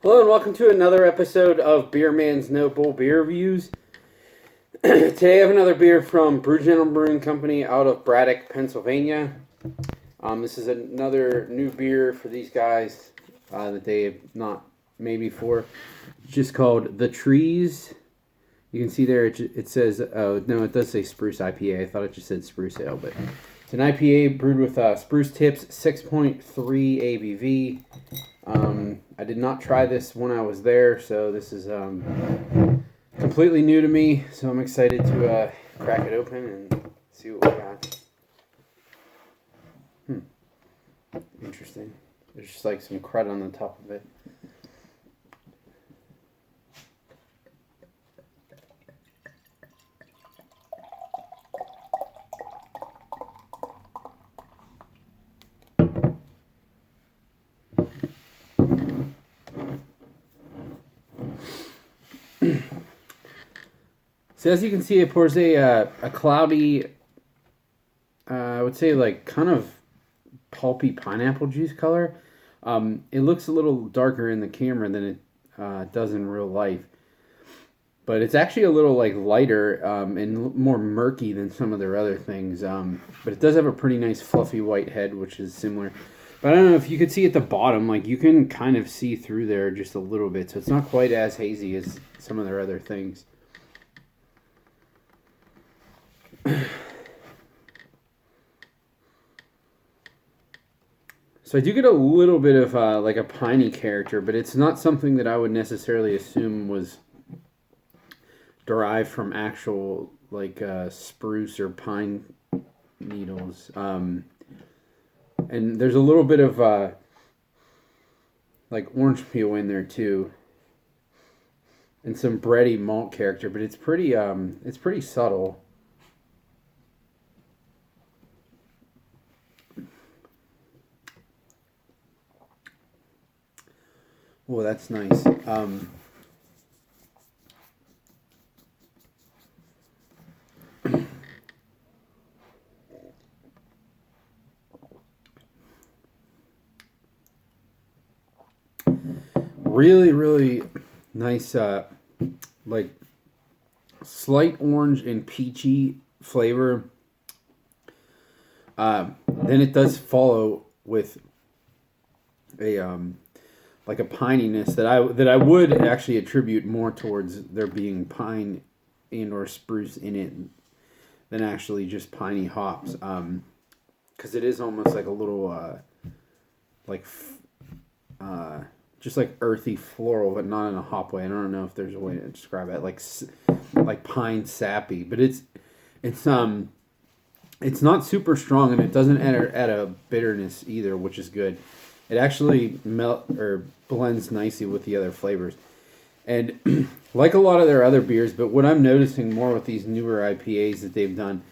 Hello and welcome to another episode of Beer Man's No Bull Beer Reviews. Today I have another beer from Brew Brewing Company out of Braddock, Pennsylvania. This is another new beer for these guys that they have not made before. It's just called The Trees. You can see there it says, oh no, it does say Spruce IPA. I thought it just said Spruce Ale, but it's an IPA brewed with spruce tips, 6.3 ABV. I did not try this when I was there, so this is completely new to me. So I'm excited to crack it open and see what we got. Interesting. There's just like some crud on the top of it. So as you can see, it pours a cloudy, I would say like kind of pulpy pineapple juice color. It looks a little darker in the camera than it does in real life. But it's actually a little like lighter and more murky than some of their other things. But it does have a pretty nice fluffy white head, which is similar. But I don't know if you could see at the bottom, like you can kind of see through there just a little bit. So it's not quite as hazy as some of their other things. So I do get a little bit of like a piney character, but it's not something that I would necessarily assume was derived from actual like spruce or pine needles. And there's a little bit of like orange peel in there too, and some bready malt character, but it's pretty subtle. Oh, that's nice. Really, really nice, like slight orange and peachy flavor. Then it does follow with a like a pininess that I would actually attribute more towards there being pine and or spruce in it than actually just piney hops. Because it is almost like a little like just like earthy floral, but not in a hop way. I don't know if there's a way to describe it. Like pine sappy, but it's not super strong, and it doesn't add a bitterness either, which is good. It actually blends nicely with the other flavors. And like a lot of their other beers, but what I'm noticing more with these newer IPAs that they've done,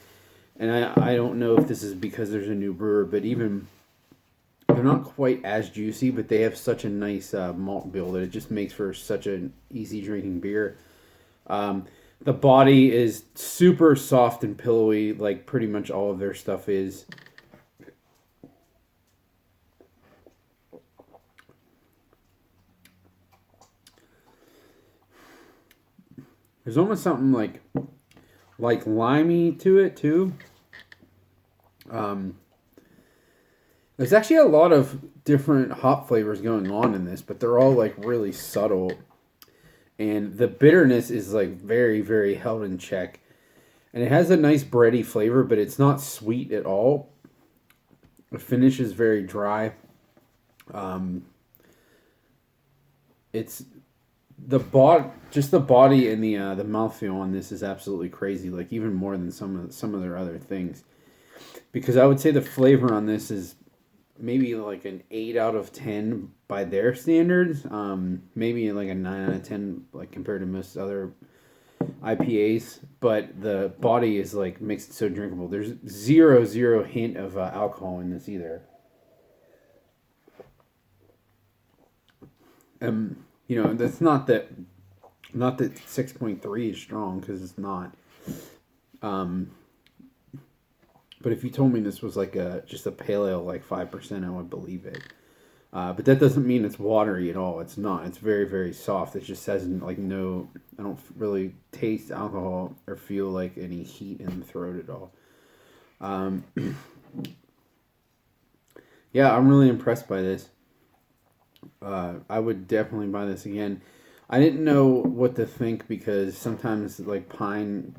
and I don't know if this is because there's a new brewer, but even they're not quite as juicy, but they have such a nice malt bill that it just makes for such an easy drinking beer. The body is super soft and pillowy, like pretty much all of their stuff is. There's almost something like limey to it too. There's actually a lot of different hop flavors going on in this, but they're all like really subtle. And the bitterness is like very, very held in check. And it has a nice bready flavor, but it's not sweet at all. The finish is very dry. It's the body and the mouthfeel on this is absolutely crazy. Like even more than some of their other things. Because I would say the flavor on this is maybe like an 8 out of 10 by their standards. Maybe like a 9 out of 10 like compared to most other IPAs. But the body is like makes it so drinkable. There's zero hint of alcohol in this either. You know, that's not that 6.3 is strong, because it's not. But if you told me this was like just a pale ale, like 5%, I would believe it. But that doesn't mean it's watery at all. It's not. It's very, very soft. It just has like no. I don't really taste alcohol or feel like any heat in the throat at all. Um, yeah, I'm really impressed by this. I would definitely buy this again. I didn't know what to think because sometimes like pine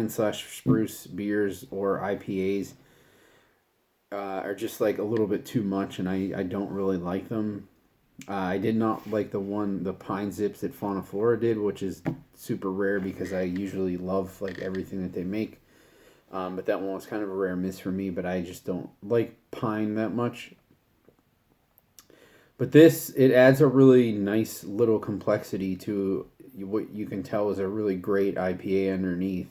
slash spruce beers or IPAs are just like a little bit too much, and I don't really like them. I did not like the pine zips that Fauna Flora did, which is super rare because I usually love like everything that they make. But that one was kind of a rare miss for me. But I just don't like pine that much. But this, it adds a really nice little complexity to what you can tell is a really great IPA underneath.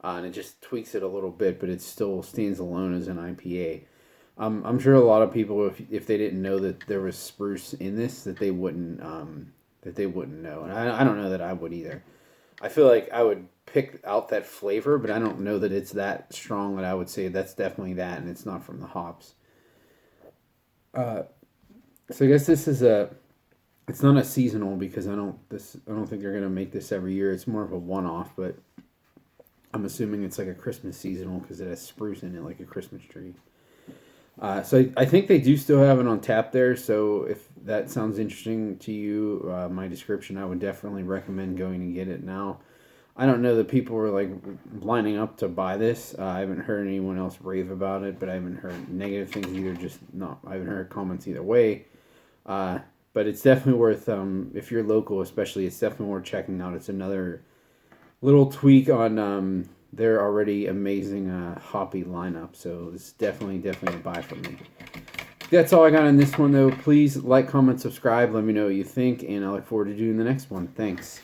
And it just tweaks it a little bit, but it still stands alone as an IPA. I'm sure a lot of people, if they didn't know that there was spruce in this, that they wouldn't know. And I don't know that I would either. I feel like I would pick out that flavor, but I don't know that it's that strong that I would say that's definitely that, and it's not from the hops. So I guess this is it's not a seasonal because I don't think they're gonna make this every year. It's more of a one-off, but I'm assuming it's like a Christmas seasonal because it has spruce in it, like a Christmas tree. So I think they do still have it on tap there. So if that sounds interesting to you, my description, I would definitely recommend going and get it now. I don't know that people were like lining up to buy this. I haven't heard anyone else rave about it, but I haven't heard negative things either. Just not. I haven't heard comments either way. But it's definitely worth, if you're local especially, it's definitely worth checking out. It's another little tweak on their already amazing hoppy lineup. So it's definitely a buy for me. That's all I got on this one, though. Please like, comment, subscribe. Let me know what you think, and I look forward to doing the next one. Thanks.